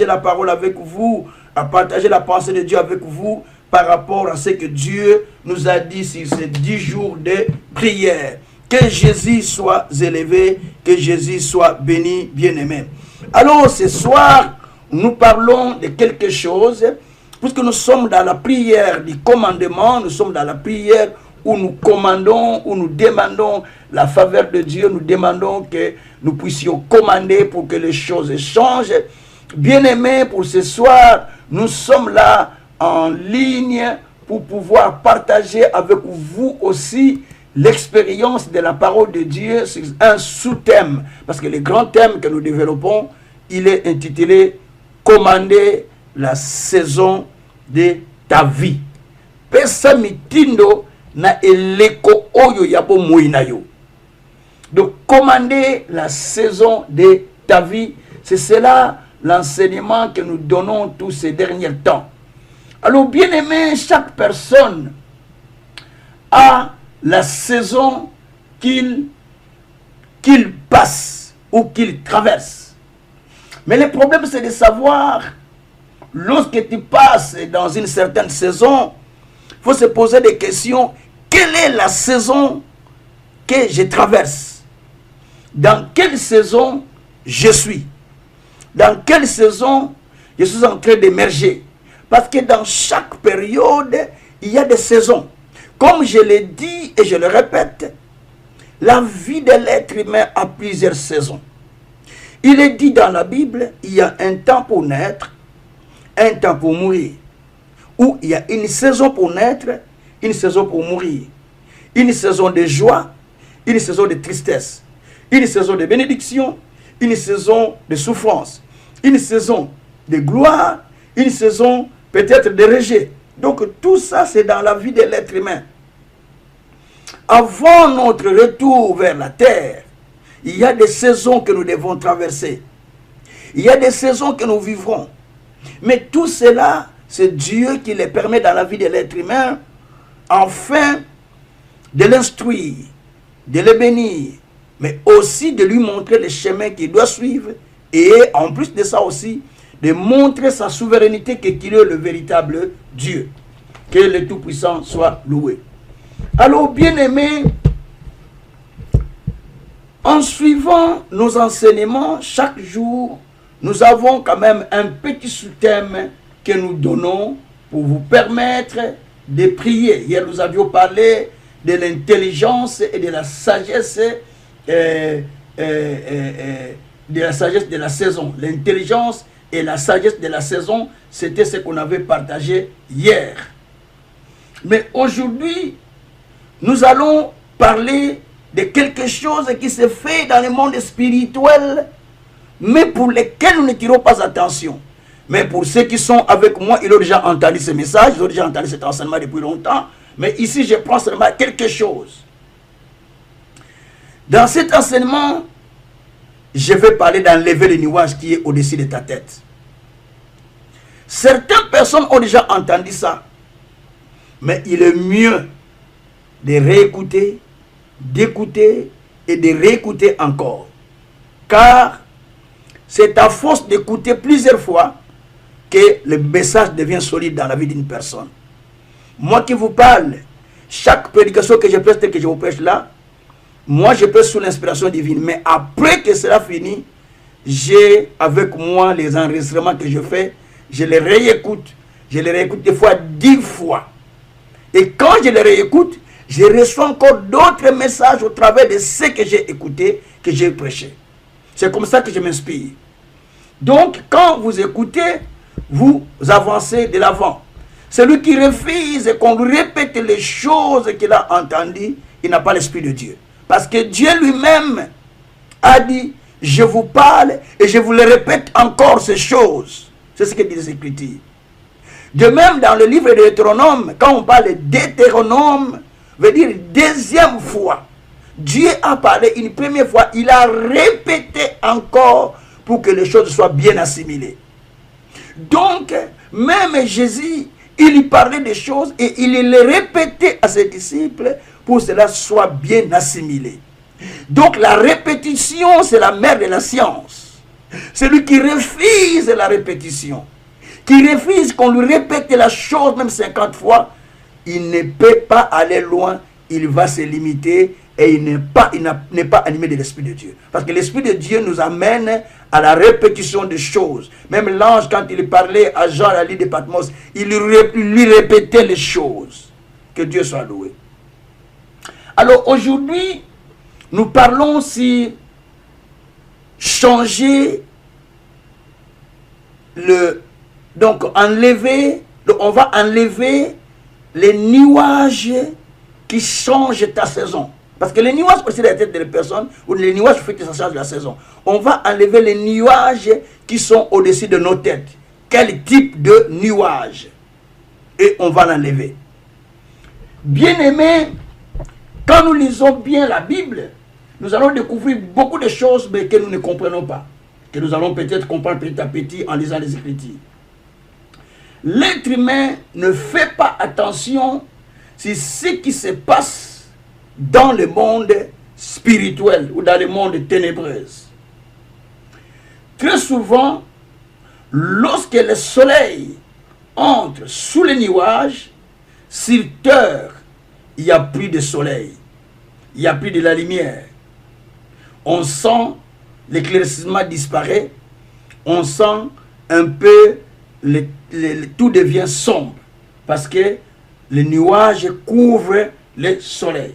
la parole avec vous, à partager la pensée de Dieu avec vous par rapport à ce que Dieu nous a dit sur ces 10 jours de prière. Que Jésus soit élevé, que Jésus soit béni, bien-aimé. Alors ce soir, nous parlons de quelque chose, puisque nous sommes dans la prière du commandement, nous sommes dans la prière où nous commandons, où nous demandons la faveur de Dieu, nous demandons que nous puissions commander pour que les choses changent. Bien-aimés, pour ce soir, nous sommes là en ligne pour pouvoir partager avec vous aussi l'expérience de la parole de Dieu sur un sous-thème. Parce que le grand thème que nous développons, il est intitulé « Commander la saison de ta vie ». Pesa mitindo na eleko oyo yabo moinayo. Donc, commander la saison de ta vie, c'est cela l'enseignement que nous donnons tous ces derniers temps. Alors, bien aimé, chaque personne a la saison qu'il passe ou qu'il traverse. Mais le problème, c'est de savoir, lorsque tu passes dans une certaine saison, il faut se poser des questions. Quelle est la saison que je traverse? Dans quelle saison je suis? Dans quelle saison je suis en train d'émerger? Parce que dans chaque période, il y a des saisons. Comme je l'ai dit et je le répète, la vie de l'être humain a plusieurs saisons. Il est dit dans la Bible, il y a un temps pour naître, un temps pour mourir. Ou il y a une saison pour naître, une saison pour mourir. Une saison de joie, une saison de tristesse. Une saison de bénédiction, une saison de souffrance. Une saison de gloire, une saison peut-être de rejet. Donc tout ça, c'est dans la vie de l'être humain. Avant notre retour vers la terre, il y a des saisons que nous devons traverser. Il y a des saisons que nous vivrons. Mais tout cela, c'est Dieu qui les permet dans la vie de l'être humain, afin de l'instruire, de le bénir, mais aussi de lui montrer le chemin qu'il doit suivre. Et en plus de ça aussi, de montrer sa souveraineté, qu'il est le véritable Dieu. Que le Tout-Puissant soit loué. Alors, bien-aimés, en suivant nos enseignements, chaque jour, nous avons quand même un petit sous-thème que nous donnons pour vous permettre de prier. Hier, nous avions parlé de l'intelligence et de la sagesse de la saison. L'intelligence et la sagesse de la saison, c'était ce qu'on avait partagé hier. Mais aujourd'hui, nous allons parler de quelque chose qui se fait dans le monde spirituel, mais pour lesquels nous ne tirons pas attention. Mais pour ceux qui sont avec moi, ils ont déjà entendu ce message, ils ont déjà entendu cet enseignement depuis longtemps. Mais ici, je prends seulement quelque chose. Dans cet enseignement, je vais parler d'enlever le nuage qui est au-dessus de ta tête. Certaines personnes ont déjà entendu ça. Mais il est mieux de réécouter, d'écouter et de réécouter encore. Car c'est à force d'écouter plusieurs fois que le message devient solide dans la vie d'une personne. Moi qui vous parle, chaque prédication que je prêche, telle que je vous prêche là, moi je prêche sous l'inspiration divine. Mais après que cela finit, j'ai avec moi les enregistrements que je fais, je les réécoute des fois 10 fois. Et quand je les réécoute, je reçois encore d'autres messages au travers de ce que j'ai écouté, que j'ai prêché. C'est comme ça que je m'inspire. Donc, quand vous écoutez, vous avancez de l'avant. Celui qui refuse qu'on lui répète les choses qu'il a entendues, il n'a pas l'Esprit de Dieu. Parce que Dieu lui-même a dit, je vous parle et je vous le répète encore ces choses. C'est ce que dit les Écritures. De même, dans le livre de Deutéronome, quand on parle d'Hétéronome, veut dire deuxième fois. Dieu a parlé une première fois, il a répété encore pour que les choses soient bien assimilées. Donc, même Jésus, il y parlait des choses et il les répétait à ses disciples pour que cela soit bien assimilé. Donc, la répétition, c'est la mère de la science. Celui qui refuse la répétition, qui refuse qu'on lui répète la chose même 50 fois, il ne peut pas aller loin, il va se limiter et il n'est pas animé de l'Esprit de Dieu. Parce que l'Esprit de Dieu nous amène à la répétition des choses. Même l'ange, quand il parlait à Jean à la l'île de Patmos, il lui répétait les choses. Que Dieu soit loué. Alors aujourd'hui, nous parlons si changer donc enlever, on va enlever les nuages qui changent ta saison. Parce que les nuages précèdent la tête des personnes, ou les nuages font que ça change la saison. On va enlever les nuages qui sont au-dessus de nos têtes. Quel type de nuage? Et on va l'enlever. Bien-aimés, quand nous lisons bien la Bible, nous allons découvrir beaucoup de choses mais que nous ne comprenons pas. Que nous allons peut-être comprendre petit à petit en lisant les Écritures. L'être humain ne fait pas attention sur ce qui se passe dans le monde spirituel ou dans le monde ténébreux. Très souvent, lorsque le soleil entre sous les nuages, sur terre, il n'y a plus de soleil, il n'y a plus de la lumière. On sent l'éclaircissement disparaît, on sent un peu, tout devient sombre, parce que les nuages couvrent le soleil.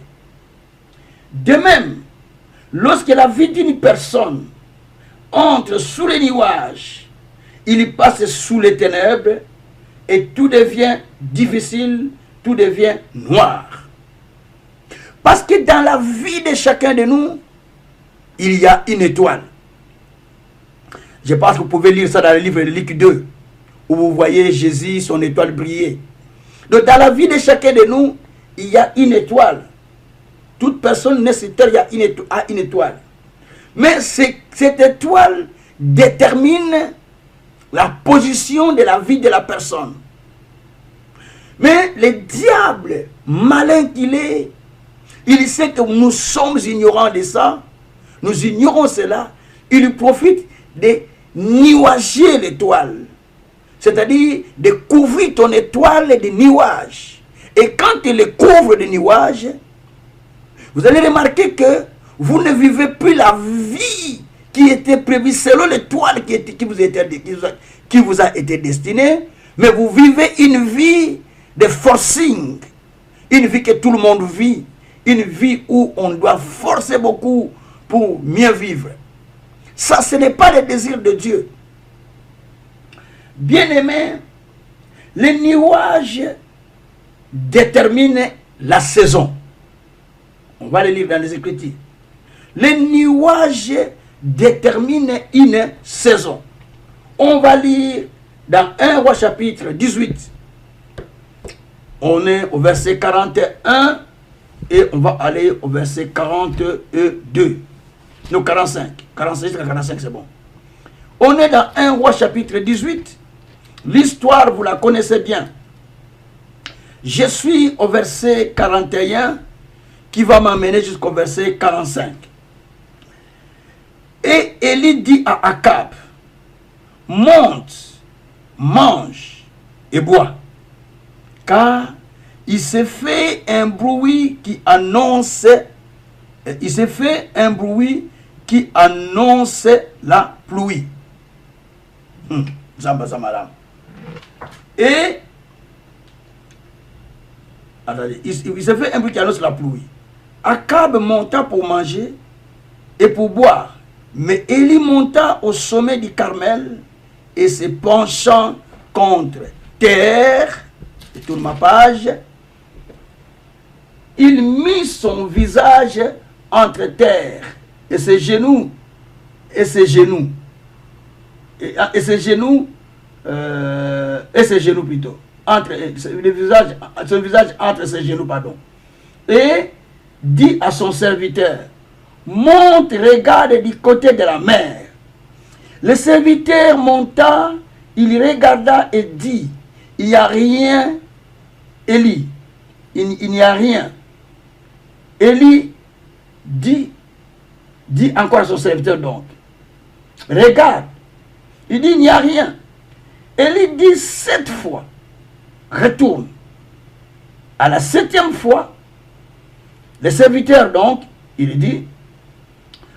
De même, lorsque la vie d'une personne entre sous les nuages, il passe sous les ténèbres, et tout devient difficile, tout devient noir. Parce que dans la vie de chacun de nous, il y a une étoile. Je pense que vous pouvez lire ça dans le livre de Luc 2, où vous voyez Jésus, son étoile briller. Donc dans la vie de chacun de nous, il y a une étoile. Toute personne née sur terre a une étoile. Mais cette étoile détermine la position de la vie de la personne. Mais le diable, malin qu'il est, il sait que nous sommes ignorants de ça. Nous ignorons cela. Il profite de nuager l'étoile. C'est-à-dire de couvrir ton étoile de nuages. Et quand il les couvre de nuages, vous allez remarquer que vous ne vivez plus la vie qui était prévue selon l'étoile qui vous a été destinée, mais vous vivez une vie de forcing, une vie que tout le monde vit, une vie où on doit forcer beaucoup pour mieux vivre. Ça, ce n'est pas le désir de Dieu. Bien-aimés, les nuages déterminent la saison. On va le lire dans les Écritures. Les nuages déterminent une saison. On va lire dans 1 Roi chapitre 18. On est au verset 41 et on va aller au verset 42. Non, 45. 46 jusqu'à 45, c'est bon. On est dans 1 Roi chapitre 18. L'histoire, vous la connaissez bien. Je suis au verset 41 qui va m'amener jusqu'au verset 45. Et Élie dit à Akab, monte, mange et bois, car il s'est fait un bruit qui annonce, la pluie. Et attendez, il s'est fait un bruit qui annonce la pluie. Akab monta pour manger et pour boire. Mais Élie monta au sommet du Carmel et se penchant contre terre, je tourne ma page, il mit son visage entre terre et ses genoux, plutôt, entre son visage entre ses genoux, pardon, et dit à son serviteur, monte, regarde du côté de la mer. Le serviteur monta, il regarda et dit, il n'y a rien, Élie, il n'y a rien. Élie dit encore à son serviteur donc, regarde, Il dit, il n'y a rien. Élie dit 7 fois, retourne. À la 7e fois, le serviteur donc, il dit,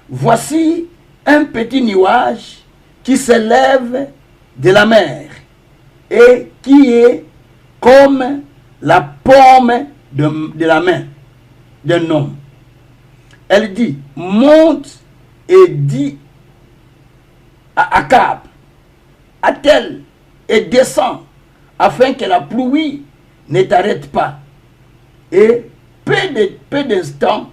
voici un petit nuage qui s'élève de la mer et qui est comme la paume de la main d'un homme. Elle dit, monte et dis à Akab, attelle et descend afin que la pluie ne t'arrête pas. Et peu d'instants,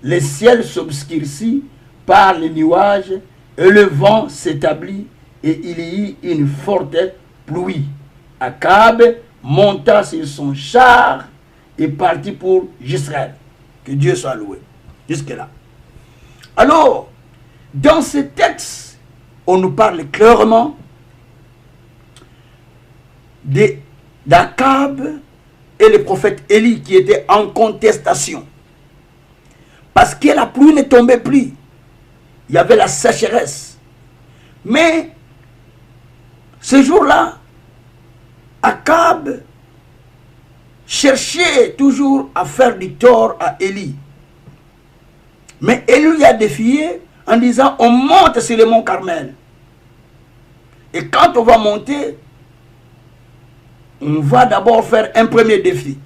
le ciel s'obscurcit par les nuages et le vent s'établit et il y eut une forte pluie. Akab monta sur son char et partit pour Israël. Que Dieu soit loué. Jusque-là. Alors, dans ce texte, on nous parle clairement d'Akab et le prophète Élie qui étaient en contestation. Parce que la pluie ne tombait plus. Il y avait la sécheresse. Mais, ce jour-là, Akab cherchait toujours à faire du tort à Élie. Mais Élie lui a défié en disant, on monte sur le mont Carmel. Et quand on va monter, on va d'abord faire un premier défi.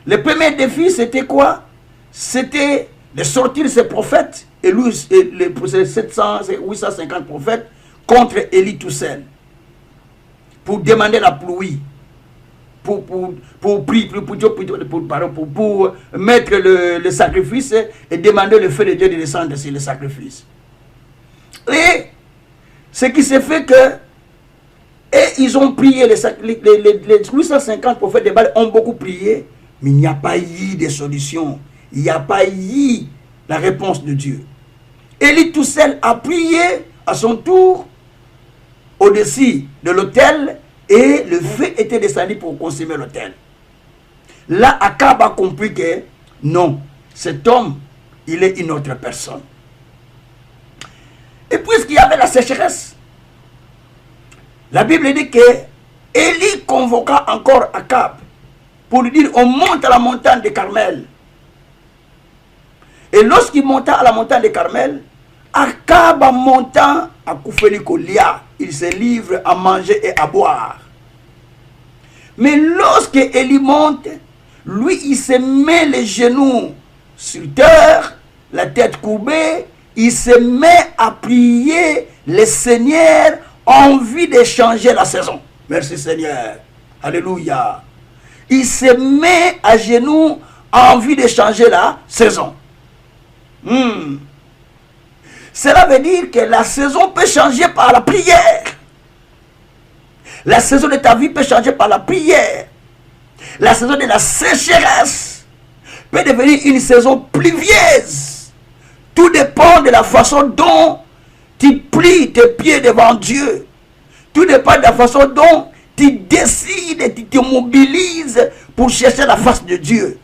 Le premier défi, c'était quoi? C'était de sortir ses prophètes, et lui, les 700, 850 prophètes, contre Élie tout seul. Pour demander la pluie. Pour mettre le sacrifice et demander le feu de Dieu de descendre sur le sacrifice. Et ce qui s'est fait que ils ont prié, les 850 prophètes de Baal ont beaucoup prié, mais il n'y a pas eu de solution. Il n'y a pas eu la réponse de Dieu. Élie tout seul a prié à son tour au-dessus de l'autel et le feu était descendu pour consumer l'autel. Là, Akab a compris que non, cet homme, il est une autre personne. Et puisqu'il y avait la sécheresse, la Bible dit que Élie convoqua encore Akab pour lui dire, on monte à la montagne de Carmel. Et lorsqu'il monta à la montagne de Carmel, Akab en montant à Koufeli Kolia, il se livre à manger et à boire. Mais lorsque Élie monte, lui il se met les genoux sur terre, la tête courbée, il se met à prier le Seigneur en vue de changer la saison. Merci Seigneur. Alléluia. Il se met à genoux en vue de changer la saison. Cela veut dire que la saison peut changer par la prière. La saison de ta vie peut changer par la prière. La saison de la sécheresse peut devenir une saison pluvieuse. Tout dépend de la façon dont tu plies tes pieds devant Dieu. Tout dépend de la façon dont tu décides et tu te mobilises pour chercher la face de Dieu.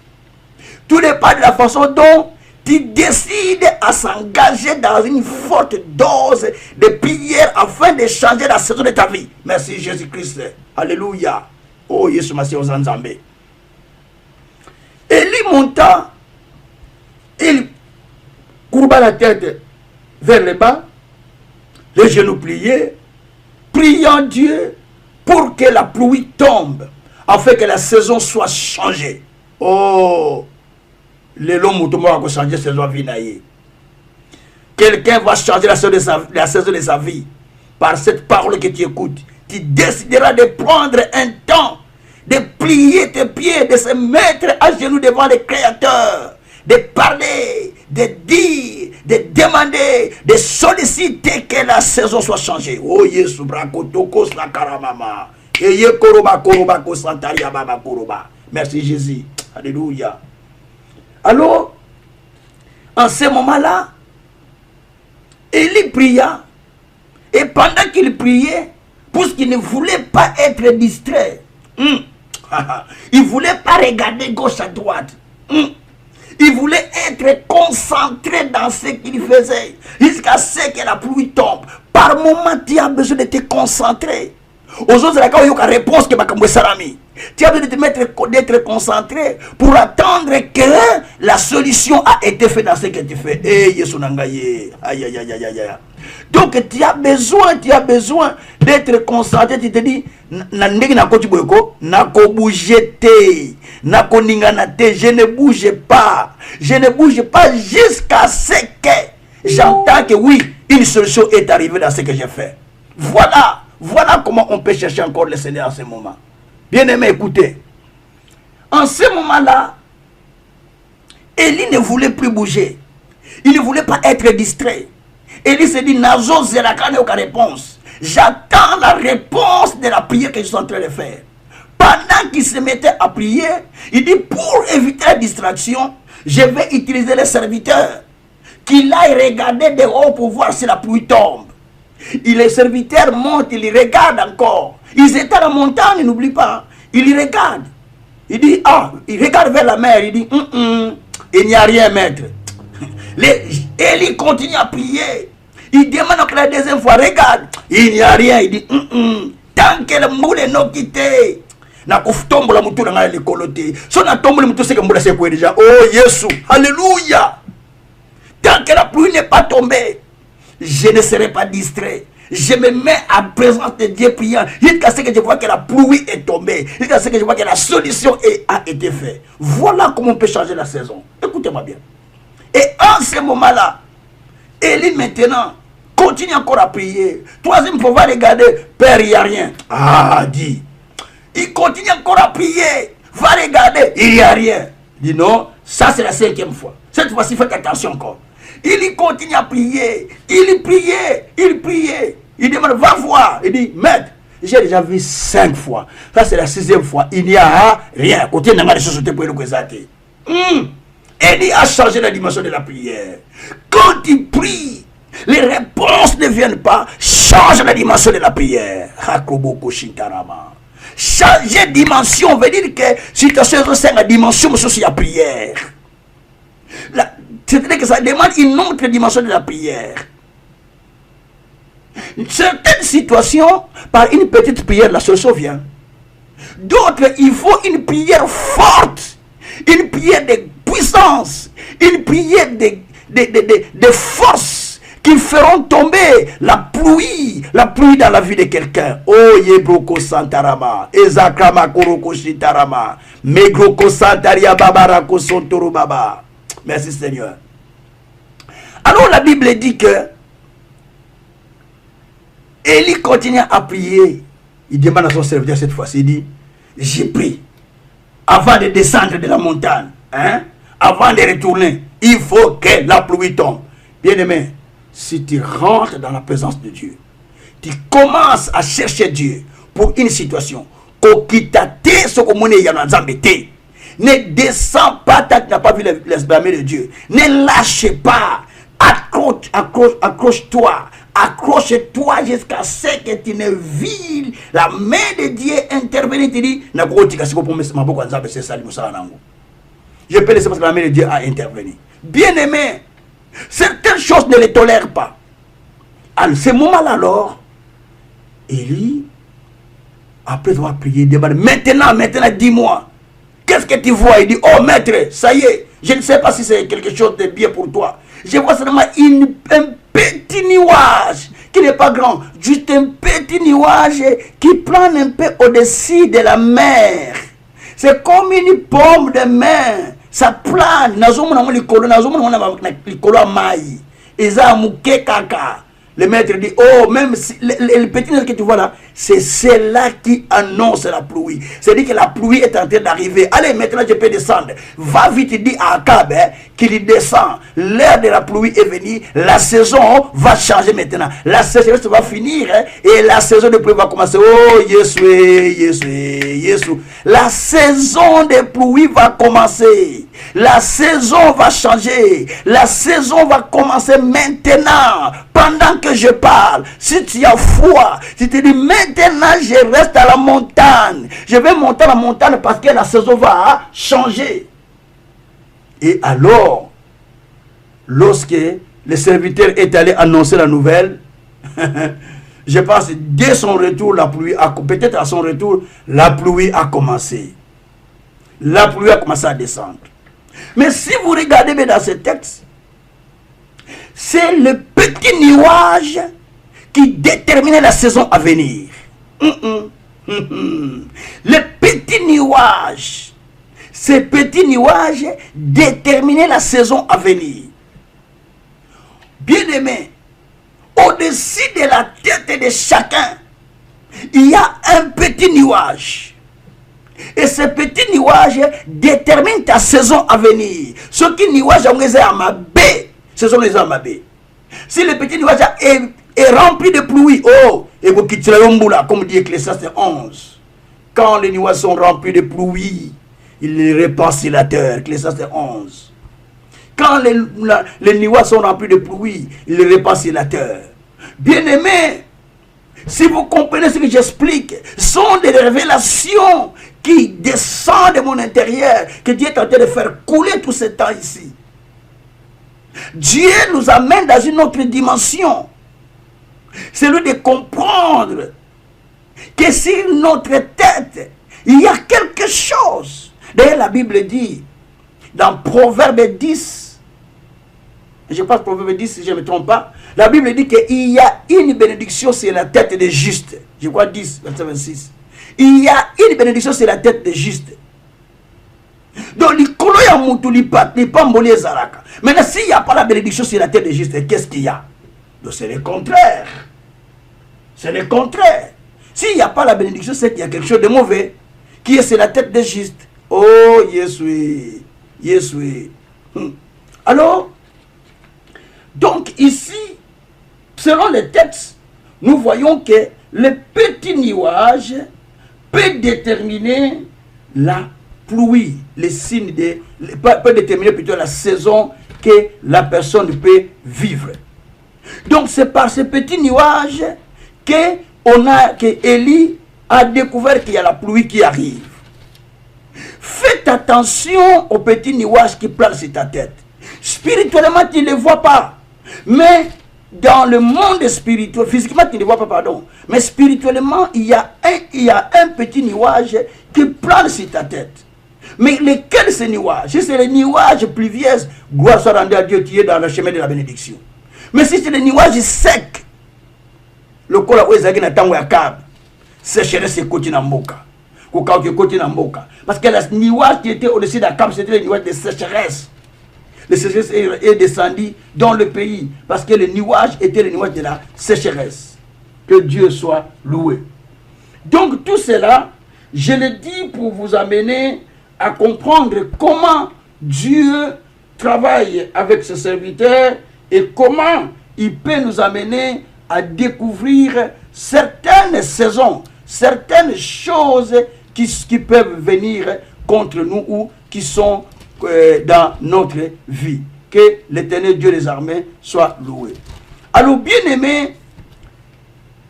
Tout dépend de la façon dont tu décides à s'engager dans une forte dose de prière afin de changer la saison de ta vie. Merci Jésus-Christ. Alléluia. Oh, Yesu Massi Ozanzambe. Élie monta, il courba la tête vers le bas, les genoux pliés, priant Dieu pour que la pluie tombe, afin que la saison soit changée. Oh, les longs va changer la saison de sa vie. Quelqu'un va changer la saison de sa vie par cette parole que tu écoutes. Tu décideras de prendre un temps, de plier tes pieds, de se mettre à genoux devant le Créateur, de parler, de dire, de demander, de solliciter que la saison soit changée. Oh Yesu brako toko sakaramama. Eye koroba koroba ko santaria baba koroba. Merci Jésus. Alléluia. Alors, en ce moment-là, Élie pria. Et pendant qu'il priait, puisqu'il ne voulait pas être distrait, il ne voulait pas regarder gauche à droite. Il Il voulait être concentré dans ce qu'il faisait. Jusqu'à ce que la pluie tombe. Par moment, tu as besoin de te concentrer. Aux autres, il y a une réponse que tu as besoin d'être concentré pour attendre que la solution a été faite dans ce que tu fais. Donc tu as besoin d'être concentré. Tu te dis, je ne bouge pas. Je ne bouge pas jusqu'à ce que j'entends que oui, une solution est arrivée dans ce que j'ai fait. Voilà comment on peut chercher encore le Seigneur en ce moment. Bien-aimé, écoutez. En ce moment-là, Élie ne voulait plus bouger. Il ne voulait pas être distrait. Élie se dit, Nazo Zeraka n'a aucune réponse. J'attends la réponse de la prière que je suis en train de faire. Pendant qu'il se mettait à prier, il dit, pour éviter la distraction, je vais utiliser les serviteurs. Qu'il aille regarder de haut pour voir si la pluie tombe. Et les serviteurs montent, ils regardent encore. Ils étaient à la montagne, n'oublie pas. Ils regardent. Il dit, il regarde vers la mer. Il dit, il n'y a rien, maître. Élie continue à prier. Il demande encore la deuxième fois, regarde. Il n'y a rien. Il dit, tant que le moule n'a quitté. Na tombe la moutou na le coloté. So na tombe le moutou c'est que moula c'est quoi déjà. Oh Jésus, alléluia. Tant que la pluie n'est pas tombée, je ne serai pas distrait. Je me mets à présence de Dieu priant. Jusqu'à ce que je vois que la pluie est tombée. Jusqu'à ce que je vois que la solution a été faite. Voilà comment on peut changer la saison. Écoutez-moi bien. Et en ce moment-là, Élie maintenant continue encore à prier. Troisième fois, va regarder. Père, il n'y a rien. Dit. Il continue encore à prier. Va regarder. Il n'y a rien. Il dit non, ça c'est la cinquième fois. Cette fois-ci, faites attention encore. Il continue à prier. Il priait. Il demande, va voir. Il dit, maître, j'ai déjà vu 5 fois. Ça, c'est la 6e fois. Il n'y a rien. Côté n'a pas de société pour le présenter. Élie a changé la dimension de la prière. Quand il prie, les réponses ne viennent pas. Change la dimension de la prière. Changer de dimension veut dire que si tu as la dimension, c'est la prière. C'est-à-dire que ça demande une autre dimension de la prière. Certaines situations, par une petite prière, la solution vient. D'autres, il faut une prière forte, une prière de puissance, une prière de force qui feront tomber la pluie dans la vie de quelqu'un. Oh, Yebroko Santarama, Ezakrama Koroko Shitarama, Megroko Santaria Babarako Sontoro Baba. Merci Seigneur. Alors la Bible dit que Élie continue à prier. Il demande à son serviteur cette fois-ci, il dit, j'ai pris avant de descendre de la montagne, avant de retourner, il faut que la pluie tombe. Bien-aimé, si tu rentres dans la présence de Dieu, tu commences à chercher Dieu pour une situation, ne descends pas tant que tu n'as pas vu l'esprit de Dieu. Ne lâche pas. Accroche-toi. Accroche-toi jusqu'à ce que tu ne vis la main de Dieu intervenir. Tu dis, je peux laisser parce que la main de Dieu a intervenu. Bien-aimé, certaines choses ne les tolèrent pas. À ce moment-là, alors, Élie, après avoir prié, demande, maintenant, dis-moi, qu'est-ce que tu vois? Il dit, oh maître, ça y est, je ne sais pas si c'est quelque chose de bien pour toi. Je vois seulement un petit nuage qui n'est pas grand, juste un petit nuage qui plane un peu au-dessus de la mer. C'est comme une pomme de mer. Ça plane. Le maître dit, oh, même si, le petit nuage que tu vois là, c'est celle-là qui annonce la pluie. C'est-à-dire que la pluie est en train d'arriver. Allez, maintenant je peux descendre. Va vite, dit à Akab qu'il descend. L'heure de la pluie est venue. La saison va changer maintenant. La saison va finir et la saison de pluie va commencer. Oh, Jésus. La saison de pluie va commencer. La saison va changer. La saison va commencer maintenant. Pendant que je parle, si tu as foi, si tu dis maintenant je reste à la montagne, je vais monter à la montagne parce que la saison va changer. Et alors, lorsque le serviteur est allé annoncer la nouvelle, je pense dès son retour, la pluie a, peut-être à son retour, la pluie a commencé. La pluie a commencé à descendre. Mais si vous regardez bien dans ce texte, c'est le petit nuage qui déterminait la saison à venir. Le petit nuage, ce petit nuage déterminait la saison à venir. Bien-aimé, au-dessus de la tête de chacun, il y a un petit nuage. Et ce petit nuage détermine ta saison à venir. Ce qui nuage à ma baie, ce sont les amabés. Si le petit nuage est rempli de pluie, oh, et vous quittez la comme dit Ecclésiaste 11. Quand les nuages sont remplis de pluie, il les répand sur la terre. Ecclésiaste 11. Quand les nuages sont remplis de pluie, il les répand sur la terre. Bien-aimés, si vous comprenez ce que j'explique, ce sont des révélations qui descendent de mon intérieur, que Dieu est en train de faire couler tout ce temps ici. Dieu nous amène dans une autre dimension. C'est lui de comprendre que sur notre tête, il y a quelque chose. D'ailleurs, la Bible dit, dans Proverbe 10, je pense Proverbe 10 si je ne me trompe pas, la Bible dit qu'il y a une bénédiction sur la tête des justes. Je crois 10, verset 26. Il y a une bénédiction sur la tête des justes. Donc, maintenant, s'il n'y a pas la bénédiction sur la tête des justes, qu'est-ce qu'il y a? Donc, c'est le contraire. C'est le contraire. S'il n'y a pas la bénédiction, c'est qu'il y a quelque chose de mauvais qui est sur la tête des justes. Oh, yes, oui. Yes, oui. Alors, donc ici, selon les textes, nous voyons que le petit nuage peut déterminer la pluie, les signes peut déterminer plutôt la saison que la personne peut vivre. Donc c'est par ce petit nuage que Élie a découvert qu'il y a la pluie qui arrive. Faites attention au petit nuage qui plane sur ta tête. Spirituellement, tu ne le vois pas. Mais dans le monde spirituel, physiquement, tu ne le vois pas, pardon. Mais spirituellement, il y a un petit nuage qui plane sur ta tête. Mais lequel ce nuage? Si c'est le nuage pluvieux, gloire soit rendue à Dieu, tu es dans le chemin de la bénédiction. Mais si c'est le nuage sec, le kola ouezagi na tango ya kab, sécheresse est côté na mboka. Parce que le nuage qui était au-dessus de la cave, c'était le nuage de sécheresse. Le sécheresse est descendu dans le pays parce que le nuage était le nuage de la sécheresse. Que Dieu soit loué. Donc tout cela, je le dis pour vous amener à comprendre comment Dieu travaille avec ses serviteurs et comment il peut nous amener à découvrir certaines saisons, certaines choses qui peuvent venir contre nous ou qui sont dans notre vie. Que l'Éternel Dieu des armées soit loué. Alors, bien-aimés,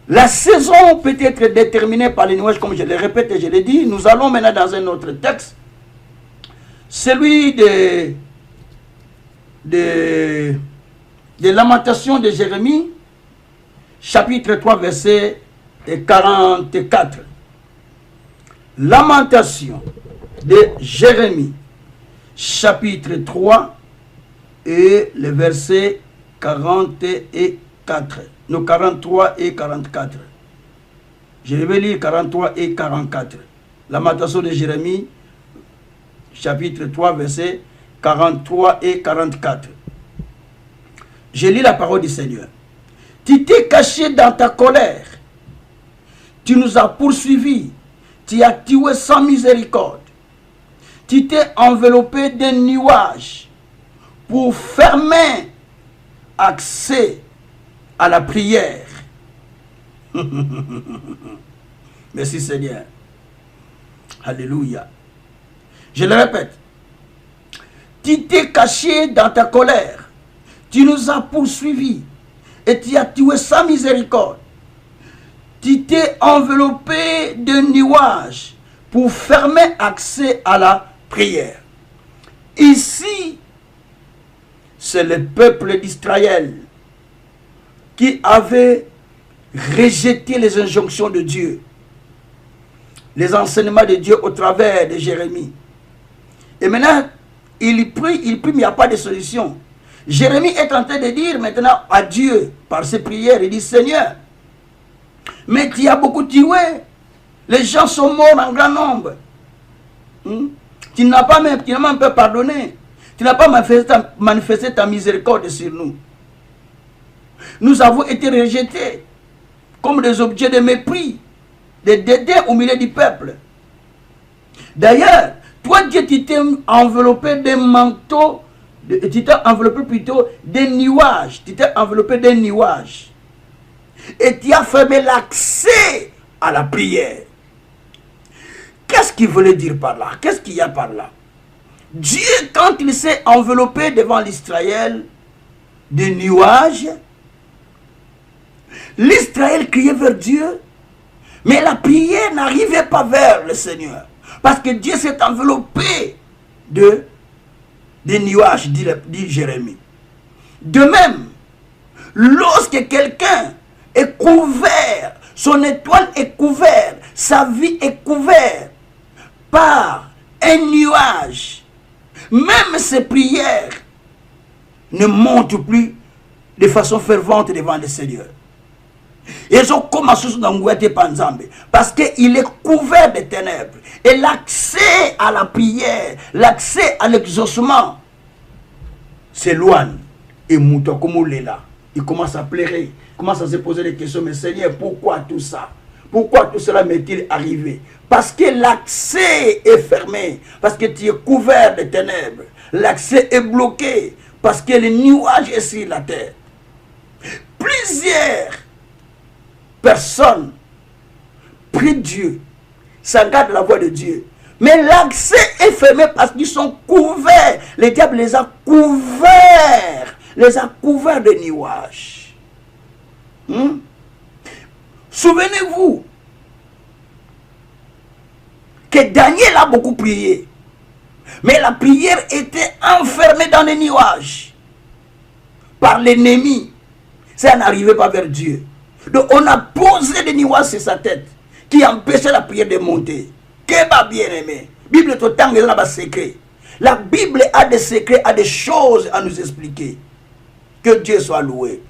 la saison peut être déterminée par les nuages, comme je le répète et je l'ai dit. Nous allons maintenant dans un autre texte, celui de Lamentations de Jérémie, chapitre 3, verset 44. Lamentation de Jérémie, chapitre 3, et le verset 44. Non, 43 et 44. Je vais lire 43 et 44. Lamentation de Jérémie, chapitre 3, verset 43 et 44. Je lis la parole du Seigneur. Tu t'es caché dans ta colère. Tu nous as poursuivis. Tu as tué sans miséricorde. Tu t'es enveloppé d'un nuage pour fermer accès à la prière. Merci Seigneur. Alléluia. Je le répète. Tu t'es caché dans ta colère. Tu nous as poursuivis et tu as tué sans miséricorde. Tu t'es enveloppé d'un nuage pour fermer accès à la prière. Ici, c'est le peuple d'Israël qui avait rejeté les injonctions de Dieu, les enseignements de Dieu au travers de Jérémie. Et maintenant, il prie, mais il n'y a pas de solution. Jérémie est en train de dire maintenant à Dieu, par ses prières, il dit, Seigneur, mais tu as beaucoup tué, les gens sont morts en grand nombre. Tu n'as pas même pas pardonné, tu n'as pas manifesté ta miséricorde sur nous. Nous avons été rejetés comme des objets de mépris, de dédain au milieu du peuple. D'ailleurs, toi Dieu, tu t'es enveloppé d'un manteau, tu t'es enveloppé plutôt d'un nuage, tu t'es enveloppé d'un nuage. Et tu as fermé l'accès à la prière. Qu'est-ce qu'il voulait dire par là? Qu'est-ce qu'il y a par là? Dieu, quand il s'est enveloppé devant l'Israël de nuages, l'Israël criait vers Dieu, mais la prière n'arrivait pas vers le Seigneur. Parce que Dieu s'est enveloppé de nuages, dit Jérémie. De même, lorsque quelqu'un est couvert, son étoile est couverte, sa vie est couverte par un nuage, même ses prières ne montent plus de façon fervente devant le Seigneur. Ils ont commencé parce qu'il est couvert de ténèbres. Et l'accès à la prière, l'accès à l'exaucement s'éloigne. Et Mouton, comme on est là, il commence à pleurer, il commence à se poser des questions. Mais Seigneur, pourquoi tout ça? Pourquoi tout cela m'est-il arrivé? Parce que l'accès est fermé, parce que tu es couvert de ténèbres. L'accès est bloqué, parce que le nuage est sur la terre. Plusieurs personnes prient Dieu, s'engagent la voix de Dieu, mais l'accès est fermé parce qu'ils sont couverts. Le diable les a couverts, de nuages. Souvenez-vous que Daniel a beaucoup prié, mais la prière était enfermée dans les nuages par l'ennemi. Ça n'arrivait pas vers Dieu. Donc on a posé des nuages sur sa tête qui empêchaient la prière de monter. Que va bien aimé. Bible tout le temps est là secret. La Bible a des secrets, a des choses à nous expliquer. Que Dieu soit loué.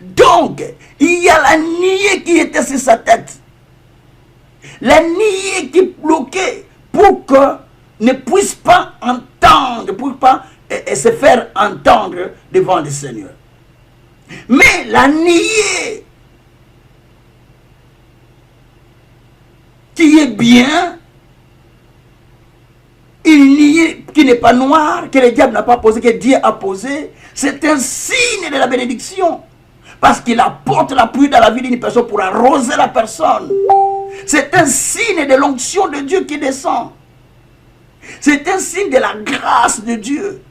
Donc, il y a la nuée qui était sur sa tête. La nuée qui bloquait pour que ne puisse pas entendre, pour pas se faire entendre devant le Seigneur. Mais la nuée qui est bien, une nuée qui n'est pas noire, que le diable n'a pas posé, que Dieu a posé, c'est un signe de la bénédiction. Parce qu'il apporte la pluie dans la vie d'une personne pour arroser la personne. C'est un signe de l'onction de Dieu qui descend. C'est un signe de la grâce de Dieu.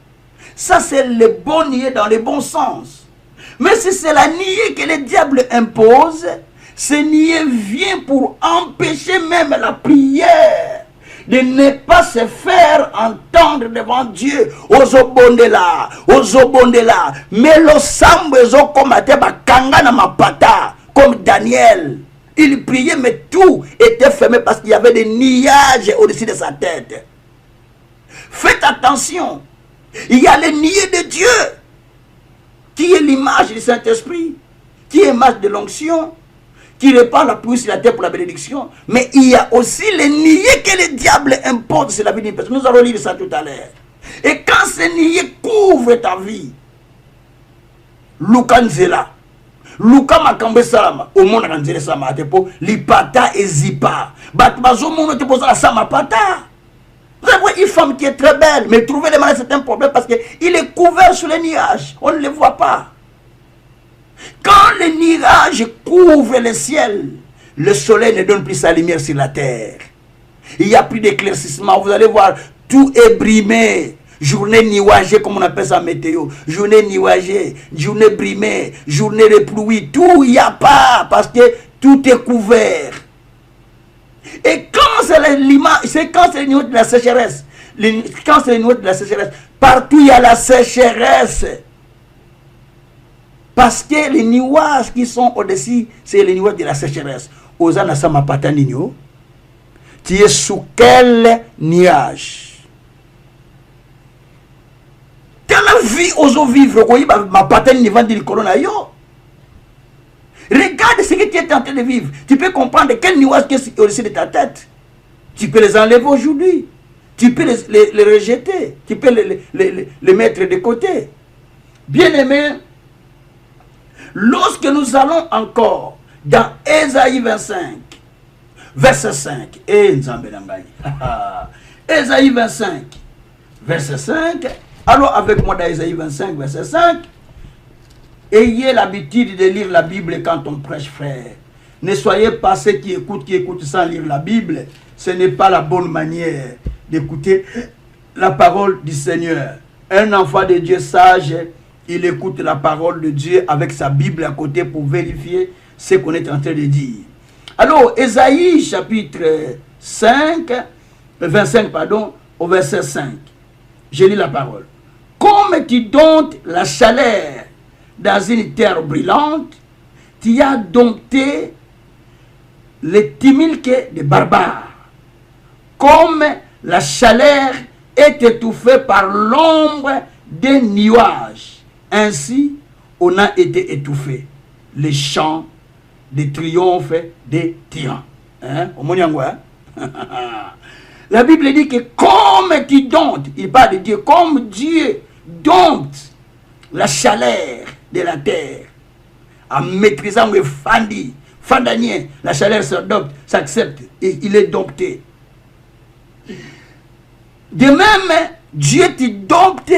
Ça, c'est le bon niais dans le bon sens. Mais si c'est la niais que le diable impose, ce niais vient pour empêcher même la prière de ne pas se faire entendre devant Dieu. Ozobondela, mais le sambo ezokomate bakanga na mapata comme Daniel. Il priait mais tout était fermé parce qu'il y avait des nuages au-dessus de sa tête. Faites attention, il y a le niais de Dieu qui est l'image du Saint-Esprit, qui est l'image de l'onction, qui répand la pluie sur la terre pour la bénédiction. Mais il y a aussi les niais que le diable impose sur la vie d'une personne. Nous allons lire ça tout à l'heure. Et quand ces niais couvrent ta vie, Luka Nzela, Luka Makambe Salama, au monde à Nzela Sama, Lipata et Zipa, Batbazo Mono te pose la Sama Pata. Vous avez une femme qui est très belle, mais trouver les malades, c'est un problème parce qu'il est couvert sous les nuages. On ne le voit pas. Quand les nuages couvrent le ciel, le soleil ne donne plus sa lumière sur la terre. Il n'y a plus d'éclaircissement. Vous allez voir, tout est brimé. Journée nuagée, comme on appelle ça en météo. Journée nuagée, journée brimée, journée de pluie. Tout, il n'y a pas parce que tout est couvert. Et quand c'est le niveau de la sécheresse, Quand c'est les nuages de la sécheresse, partout il y a la sécheresse. Parce que les nuages qui sont au-dessus, c'est les nuages de la sécheresse. Osana sama patanino. Tu es sous quel nuage? Quelle vie osons vivre? Ma patane ne va dire corona yo. Regarde ce que tu es en train de vivre. Tu peux comprendre quel nuage qui est au-dessus de ta tête. Tu peux les enlever aujourd'hui. Tu peux les rejeter. Tu peux les mettre de côté. Bien-aimé, lorsque nous allons encore dans Ésaïe 25, verset 5, Ésaïe 25, verset 5, allons avec moi dans Ésaïe 25, verset 5. Ayez l'habitude de lire la Bible quand on prêche, frère. Ne soyez pas ceux qui écoutent sans lire la Bible. Ce n'est pas la bonne manière d'écouter la parole du Seigneur. Un enfant de Dieu sage, il écoute la parole de Dieu avec sa Bible à côté pour vérifier ce qu'on est en train de dire. Alors, Ésaïe chapitre 25, au verset 5. Je lis la parole. Comme tu domptes la chaleur dans une terre brûlante, tu as dompté les tumultes des barbares. Comme la chaleur est étouffée par l'ombre des nuages, ainsi on a été étouffé les chants de triomphe des tyrans. Hein? La Bible dit que comme tu domptes, il parle de Dieu, comme Dieu dompte la chaleur de la terre, en maîtrisant le fandanien, la chaleur s'accepte et il est dompté. De même, Dieu te dompte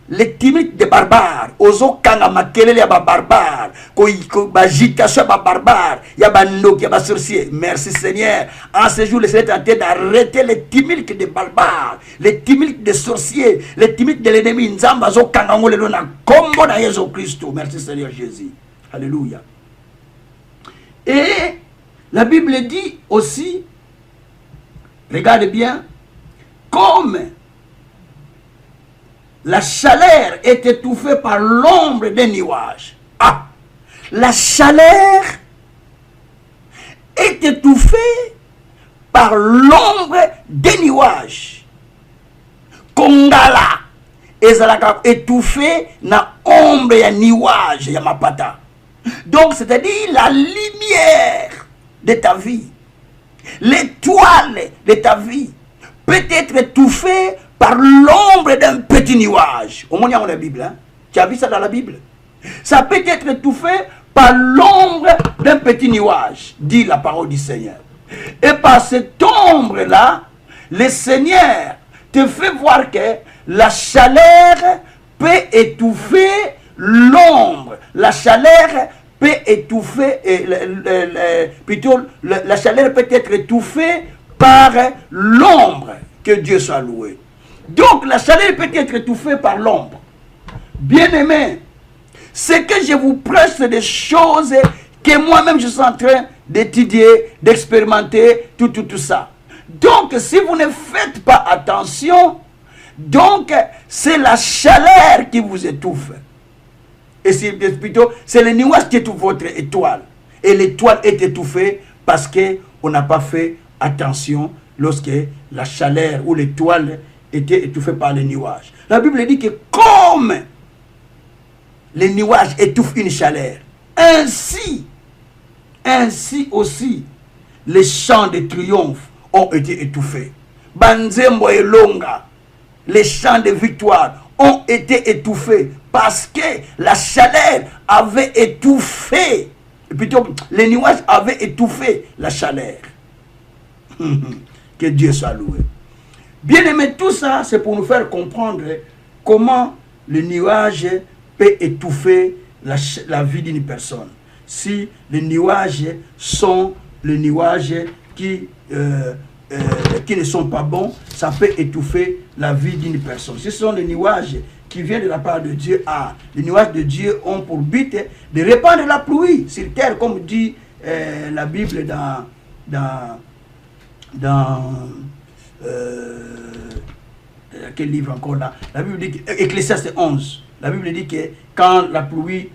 les timides des barbares. Ozo kanga makelele ya barbares, ko bagitation ya barbares, ya bandok, ya sorcier. Merci Seigneur. En ce jour, le Seigneur est en train d'arrêter les timides des barbares, les timides des sorciers, les timides de l'ennemi. Nzamba zo kanga ngole na kombo na Jésus Christ. Merci Seigneur Jésus. Alléluia. Et la Bible dit aussi, regarde bien, comme la chaleur est étouffée par l'ombre des nuages. Ah, la chaleur est étouffée par l'ombre des nuages. Kongala ezalaka étouffée na ombre ya nuage ya mapata. Donc c'est-à-dire la lumière de ta vie, l'étoile de ta vie peut être étouffée par l'ombre d'un petit nuage. Au moins, il y a la Bible. Hein? Tu as vu ça dans la Bible? Ça peut être étouffé par l'ombre d'un petit nuage, dit la parole du Seigneur. Et par cette ombre-là, le Seigneur te fait voir que la chaleur peut étouffer l'ombre. La chaleur peut étouffer, plutôt, la chaleur peut être étouffée par l'ombre. Que Dieu soit loué. Donc la chaleur peut être étouffée par l'ombre. Bien-aimé, ce que je vous prêche, c'est des choses que moi-même je suis en train d'étudier, d'expérimenter, tout ça. Donc si vous ne faites pas attention, donc c'est la chaleur qui vous étouffe. Et c'est plutôt, c'est le nuage qui étouffe votre étoile. Et l'étoile est étouffée parce qu'on n'a pas fait attention lorsque la chaleur ou l'étoile était étouffée par les nuages. La Bible dit que comme les nuages étouffent une chaleur, ainsi aussi les chants de triomphe ont été étouffés. Banzembo et Longa, les chants de victoire ont été étouffés parce que la chaleur avait étouffé, plutôt les nuages avaient étouffé la chaleur. Que Dieu soit loué. Bien aimé, tout ça, c'est pour nous faire comprendre comment le nuage peut étouffer la vie d'une personne. Si les nuages sont les nuages qui ne sont pas bons, ça peut étouffer la vie d'une personne. Si ce sont les nuages qui viennent de la part de Dieu, les nuages de Dieu ont pour but de répandre la pluie sur terre, comme dit la Bible dans quel livre encore là? La Bible dit que, Ecclésiaste 11. La Bible dit que quand la pluie,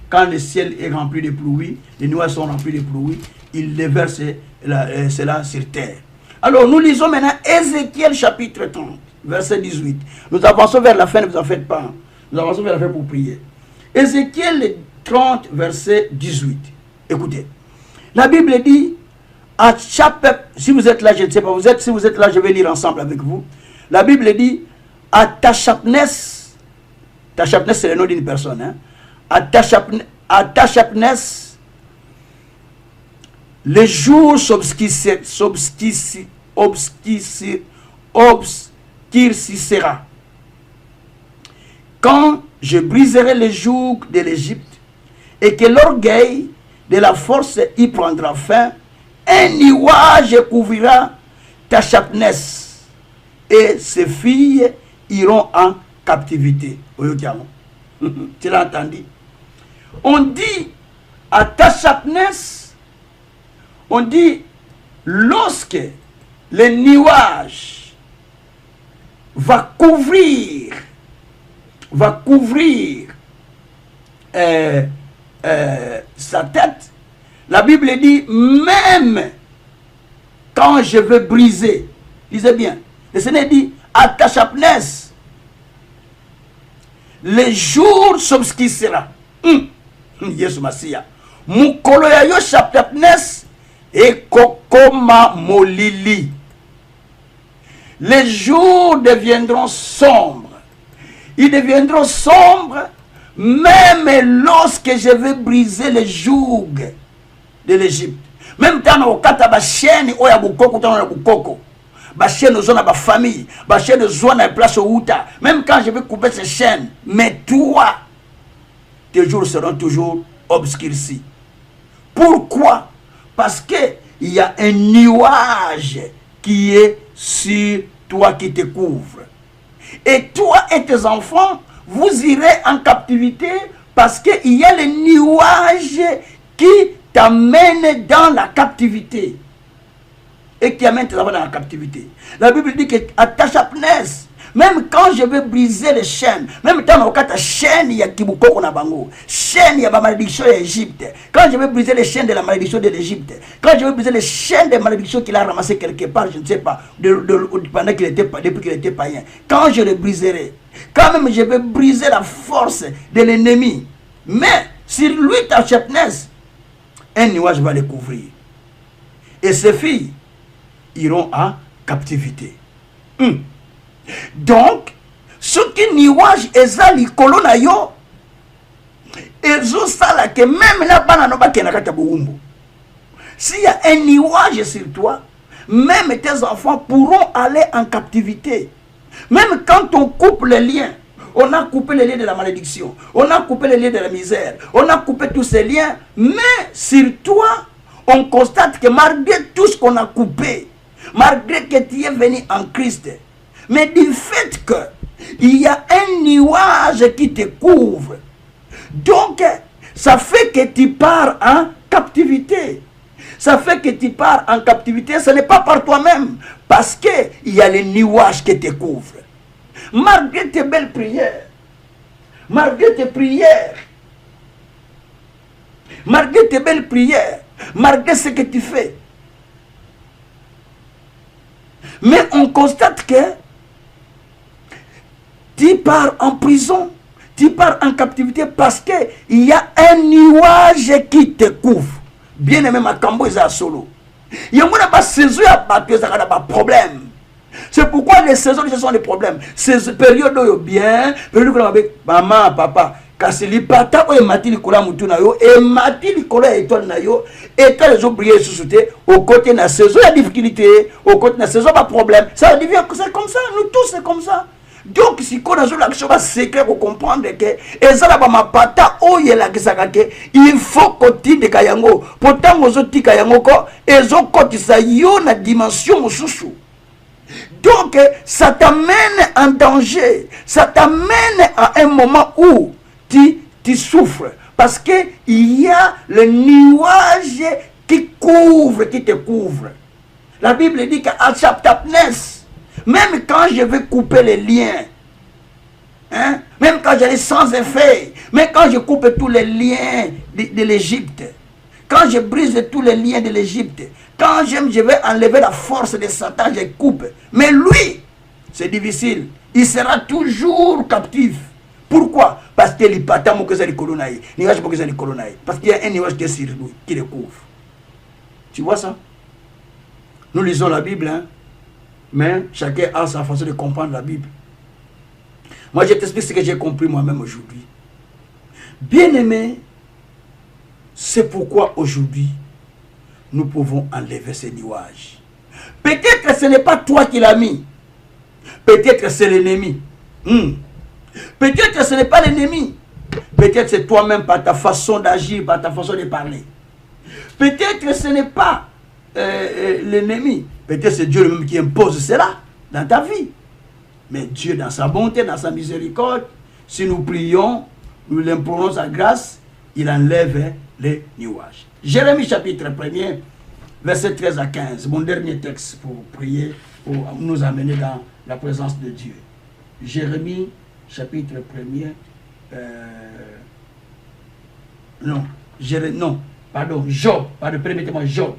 quand le ciel est rempli de pluie, les nuages sont remplis de pluie, il déverse cela sur terre. Alors nous lisons maintenant Ézéchiel chapitre 30, verset 18. Nous avançons vers la fin, ne vous en faites pas. Nous avançons vers la fin pour prier. Ézéchiel 30, verset 18. Écoutez. La Bible dit, si vous êtes là, je ne sais pas, si vous êtes là, je vais lire ensemble avec vous. La Bible dit, à Tachapnès, Tachapnès c'est le nom d'une personne, hein? À Tachapnès, les jours obscurcira. Quand je briserai les jougs de l'Égypte et que l'orgueil de la force y prendra fin, un nuage couvrira Tachapnès et ses filles iront en captivité. Tu l'as entendu? On dit à Tachapnès, on dit lorsque le nuage va couvrir sa tête, la Bible dit même quand je veux briser, lisez bien, le Seigneur dit à Tachapnès, les jours s'obscurcira. Yesu Masia. Mukolo ya yo Tachapnès et kokoma molili. Les jours deviendront sombres. Ils deviendront sombres même lorsque je vais briser les jougs de l'Égypte. Même tant au kata ba chaîne oya bukoko tant na bukoko. Ba chaîne zona ba famille, ba chaîne zona place au uta. Même quand je vais couper ces chaînes, mais toi tes jours seront toujours obscurcis. Pourquoi? Parce que il y a un nuage qui est sur toi, qui te couvre. Et toi et tes enfants, vous irez en captivité parce qu'il y a le nuage qui t'amène dans la captivité. Et qui amène tes enfants dans la captivité. La Bible dit qu'à Tachapnès, même quand je vais briser les chaînes, même quand on a chaîne, il y a Kibukoko na bango, chaîne, il y a la malédiction de l'Égypte. Quand je vais briser les chaînes de la malédiction de l'Égypte, quand je vais briser les chaînes de malédiction qu'il a ramassées quelque part, je ne sais pas, pendant qu'il était, depuis qu'il était païen, quand je les briserai, quand même je vais briser la force de l'ennemi, mais sur lui, Tachapnès, un nuage va les couvrir. Et ses filles iront en captivité. Donc, ce qui nuage est likolo na yo, ezo sala que même la banane ba kenaka boumbo. S'il y a un nuage sur toi, même tes enfants pourront aller en captivité. Même quand on coupe les liens, on a coupé les liens de la malédiction, on a coupé les liens de la misère, on a coupé tous ces liens, mais sur toi, on constate que malgré tout ce qu'on a coupé, malgré que tu es venu en Christ, mais du fait qu'il y a un nuage qui te couvre, donc ça fait que tu pars en captivité. Ça fait que tu pars en captivité, ce n'est pas par toi-même, parce qu'il y a le nuage qui te couvre. Malgré tes belles prières, malgré tes prières, malgré tes belles prières, malgré ce que tu fais, mais on constate que tu pars en prison, tu pars en captivité parce qu'il y a un nuage qui te couvre. Bien aimé, ma cambo est à solo. Il y a une saison à problème. C'est pourquoi les saisons sont des problèmes. Ces périodes bien, période maman, papa, kasi lipata o emati likola mutu na yo, emati likola étoile na yo, et quand les autres brillent sous sauter, au côté de la saison, il y a difficulté, au côté de la saison, pas de problème. Ça devient comme ça, nous tous c'est comme ça. Donc si on a l'action secret pour comprendre que il faut continuer de kayango pourtant ozoti kayango ko ezokotisa yo na dimension mosusu. Donc ça t'amène en danger, ça t'amène à un moment où tu souffres parce que il y a le nuage qui te couvre. La Bible dit qu'à Tachapnès, Même quand je vais couper les liens, hein, même quand j'allais sans effet, même quand je coupe tous les liens de l'Égypte, quand je brise tous les liens de l'Égypte, quand je vais enlever la force de Satan, je coupe. Mais lui, c'est difficile. Il sera toujours captif. Pourquoi? Parce qu'il n'est pas tant que ça les colonaïs. Parce qu'il y a un nuage qui est sur lui, qui le couvre. Tu vois ça? Nous lisons la Bible, hein? Mais chacun a sa façon de comprendre la Bible. Moi, je t'explique ce que j'ai compris moi-même aujourd'hui. Bien-aimé, c'est pourquoi aujourd'hui, nous pouvons enlever ces nuages. Peut-être que ce n'est pas toi qui l'as mis. Peut-être que c'est l'ennemi. Peut-être que ce n'est pas l'ennemi. Peut-être que c'est toi-même par ta façon d'agir, par ta façon de parler. Peut-être que ce n'est pas l'ennemi. Peut-être que c'est Dieu lui-même qui impose cela dans ta vie. Mais Dieu, dans sa bonté, dans sa miséricorde, si nous prions, nous l'implorons sa grâce, il enlève les nuages. Jérémie chapitre 1er, verset 13 à 15. Mon dernier texte pour prier, pour nous amener dans la présence de Dieu. Jérémie chapitre 1er. Job, pardon, permettez-moi, Job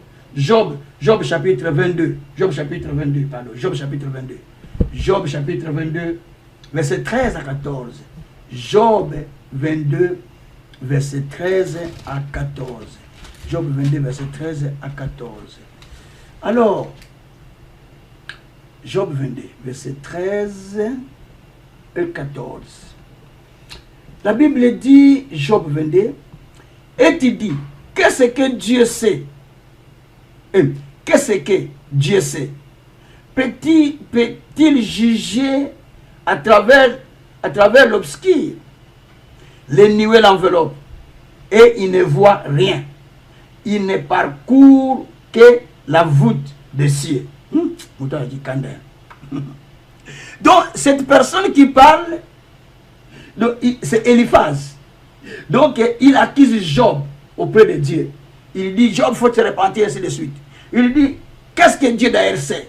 chapitre 22. Job chapitre 22, pardon, Job chapitre 22. Job chapitre 22, verset 13 à 14. Job 22, verset 13 à 14. Job 22, verset 13 à 14. Alors, Job 22, verset 13 et 14. La Bible dit, Job 22, et tu dis, qu'est-ce que Dieu sait? Qu'est-ce que Dieu sait? Peut-il juger à travers l'obscur? Les nuées l'enveloppe et il ne voit rien. Il ne parcourt que la voûte des cieux. Donc, cette personne qui parle, c'est Eliphaz. Donc, il accuse Job auprès de Dieu. Il dit, Job, il faut te repentir, ainsi de suite. Il dit, qu'est-ce que Dieu d'ailleurs sait?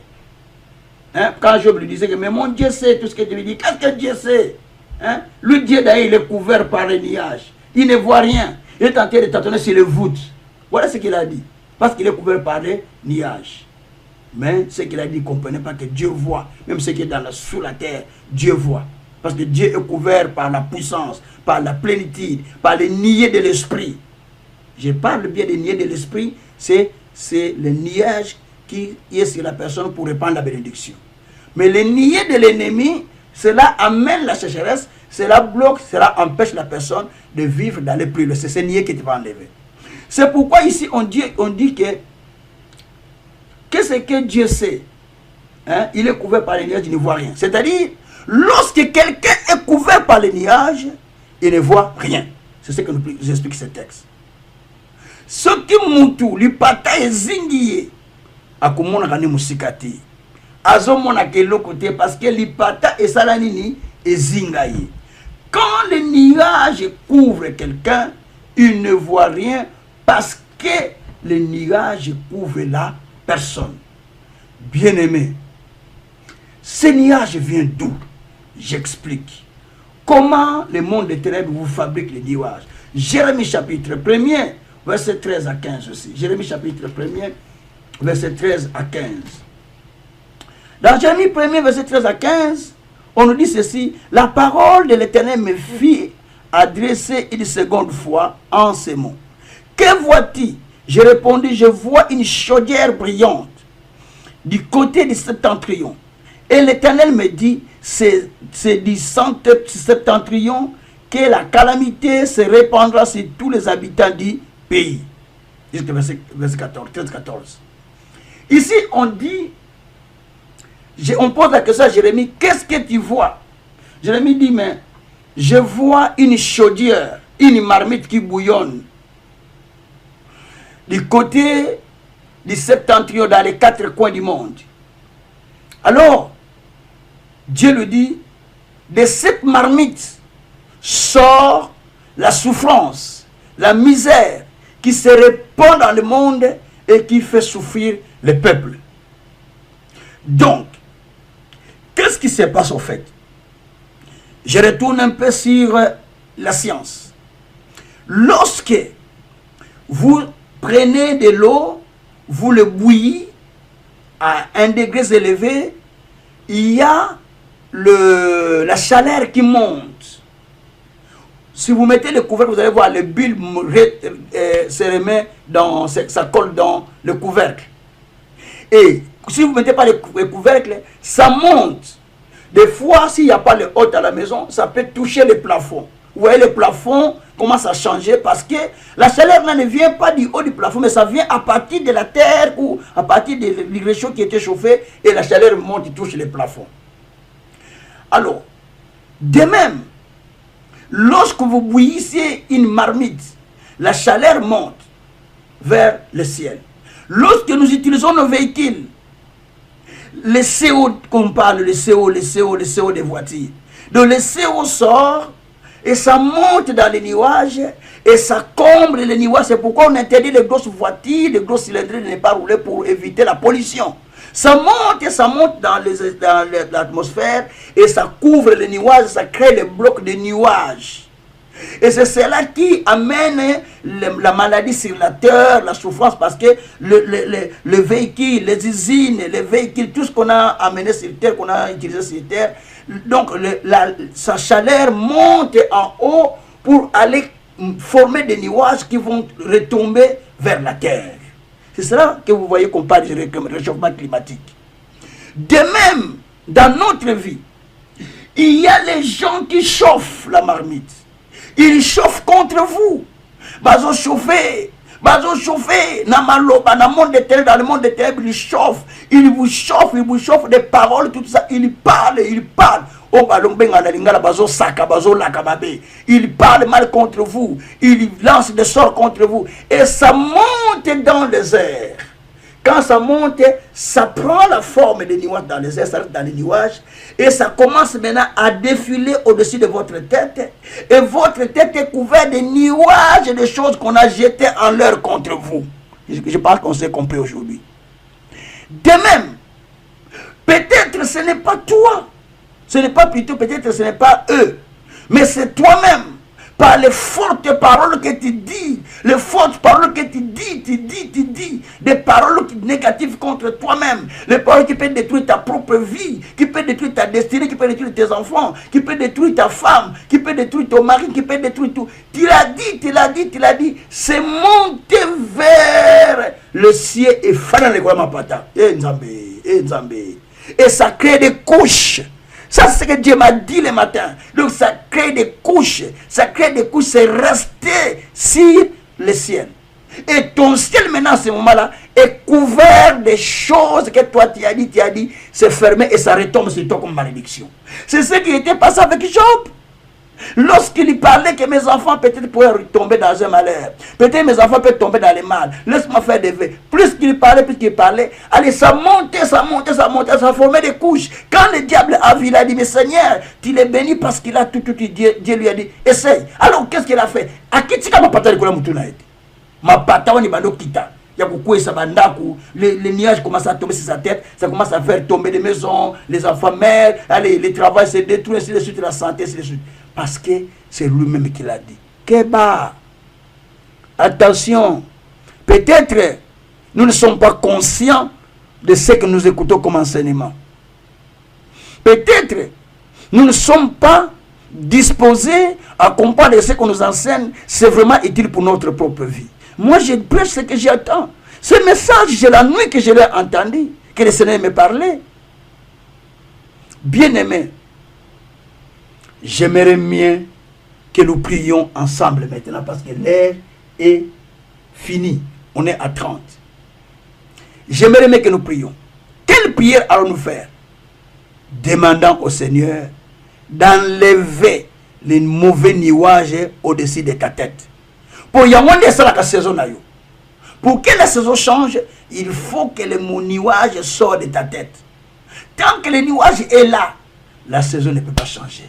Hein? Quand Job lui disait que, mais mon Dieu sait tout ce que Dieu lui dit, qu'est-ce que Dieu sait? Hein? Lui, Dieu d'ailleurs, il est couvert par les nuages. Il ne voit rien. Il est en train de tâtonner sur les voûtes. Voilà ce qu'il a dit. Parce qu'il est couvert par les nuages. Mais ce qu'il a dit, il ne comprenait pas que Dieu voit. Même ce qui est sous la terre, Dieu voit. Parce que Dieu est couvert par la puissance, par la plénitude, par les niais de l'esprit. Je parle bien des niais de l'esprit, c'est le nuage qui est sur la personne pour répandre la bénédiction. Mais les niais de l'ennemi, cela amène la sécheresse, cela bloque, cela empêche la personne de vivre dans les pluies. C'est ce niais qui te va enlever. C'est pourquoi ici on dit que qu'est-ce que Dieu sait? Hein? Il est couvert par les nuages, il ne voit rien. C'est-à-dire, lorsque quelqu'un est couvert par les nuages, il ne voit rien. C'est ce que nous explique ce texte. Ce qui moutou, lui pata ezingiye, akumona kani musikati. Azomona ke l'autre parce que lui pata et salanini ezingaye. Quand les nuages couvrent quelqu'un, il ne voit rien parce que les nuages couvrent la personne. Bien-aimé, ces nuages viennent d'où? J'explique. Comment le monde des ténèbres vous fabrique les nuages? Jérémie chapitre 1er, verset 13 à 15 aussi. Jérémie chapitre 1er, verset 13 à 15. Dans Jérémie 1er, verset 13 à 15, on nous dit ceci: la parole de l'Éternel me fit adresser une seconde fois en ces mots. Que vois-tu? Je répondis, je vois une chaudière brillante du côté du septentrion. Et l'Éternel me dit, c'est du septentrion que la calamité se répandra sur tous les habitants du pays. Jusqu'au verset 14, 13-14. Ici, on dit, on pose la question à Jérémie, qu'est-ce que tu vois? Jérémie dit, mais je vois une chaudière, une marmite qui bouillonne du côté du septentrion, dans les 4 coins du monde. Alors, Dieu lui dit, de cette marmite sort la souffrance, la misère qui se répand dans le monde et qui fait souffrir le peuple. Donc, Qu'est-ce qui se passe au fait? Je retourne un peu sur la science. Lorsque vous prenez de l'eau, vous le bouillez à 1 degré élevé, il y a la chaleur qui monte. Si vous mettez le couvercle, vous allez voir le bulbe se remet dans, ça colle dans le couvercle. Et si vous ne mettez pas le couvercle, ça monte. Des fois, s'il n'y a pas le hôte à la maison, ça peut toucher le plafond. Vous voyez, le plafond commence à changer parce que la chaleur ne vient pas du haut du plafond, mais ça vient à partir de la terre ou à partir du réchaud qui était chauffé et la chaleur monte et touche le plafond. Alors, de même, lorsque vous bouillissez une marmite, la chaleur monte vers le ciel. Lorsque nous utilisons nos véhicules, le CO qu'on parle, le CO des voitures, donc le CO sort et ça monte dans les nuages et ça comble les nuages. C'est pourquoi on interdit les grosses voitures, les grosses cylindrées de ne pas rouler pour éviter la pollution. Ça monte et ça monte dans l'atmosphère et ça couvre les nuages, ça crée les blocs de nuages. Et c'est cela qui amène la maladie sur la terre, la souffrance, parce que le véhicule, les usines, les véhicules, tout ce qu'on a amené sur terre, qu'on a utilisé sur terre, donc sa chaleur monte en haut pour aller former des nuages qui vont retomber vers la terre. C'est cela que vous voyez qu'on parle du réchauffement climatique. De même, dans notre vie, il y a les gens qui chauffent la marmite. Ils chauffent contre vous. Bazo chauffer. Dans le monde des ténèbres, ils chauffent. Ils vous chauffent des paroles, tout ça. Ils parlent. Ils parlent mal contre vous. Ils lancent des sorts contre vous. Et ça monte dans les airs. Quand ça monte, ça prend la forme des nuages dans les airs, ça reste dans les nuages, et ça commence maintenant à défiler au-dessus de votre tête, et votre tête est couverte de nuages et de choses qu'on a jetées en l'air contre vous. Je pense qu'on s'est compris aujourd'hui. De même, peut-être ce n'est pas toi, ce n'est pas plutôt, peut-être ce n'est pas eux, mais c'est toi-même. Par les fortes paroles que tu dis, les fortes paroles que tu dis, des paroles négatives contre toi-même, les paroles qui peuvent détruire ta propre vie, qui peuvent détruire ta destinée, qui peuvent détruire tes enfants, qui peuvent détruire ta femme, qui peuvent détruire ton mari, qui peuvent détruire tout. Tu l'as dit, c'est monté vers le ciel et faire le gouvernement pata. Et ça crée des couches. Ça, c'est ce que Dieu m'a dit le matin. Donc, ça crée des couches. C'est resté sur le ciel. Et ton ciel, maintenant, à ce moment-là, est couvert des choses que toi, tu as dit, c'est fermé et ça retombe sur toi comme malédiction. C'est ce qui était passé avec Job. Lorsqu'il parlait que mes enfants peut-être pourraient tomber dans un malheur, peut-être mes enfants peuvent tomber dans le mal, laisse-moi faire des vœux. Plus qu'il parlait, allez, ça montait, ça formait des couches. Quand le diable a vu, il a dit, mais Seigneur, tu l'es béni parce qu'il a tout dit. Dieu lui a dit, essaye. Alors qu'est-ce qu'il a fait? Les nuages commencent à tomber sur sa tête, ça commence à faire tomber des maisons, les enfants meurent, allez, le travail se détruit, ainsi de suite, la santé, ainsi de suite. Parce que c'est lui-même qui l'a dit. Keba, attention, peut-être nous ne sommes pas conscients de ce que nous écoutons comme enseignement. Peut-être nous ne sommes pas disposés à comprendre ce qu'on nous enseigne, c'est vraiment utile pour notre propre vie. Moi, je prêche ce que j'attends. Ce message, c'est la nuit que je l'ai entendu, que le Seigneur me parlait. Bien-aimé, j'aimerais mieux que nous prions ensemble maintenant parce que l'heure est finie. On est à 30. J'aimerais mieux que nous prions. Quelle prière allons-nous faire? Demandant au Seigneur d'enlever les mauvais nuages au-dessus de ta tête. Pour que la saison change, il faut que le nuage sorte de ta tête. Tant que le nuage est là, la saison ne peut pas changer.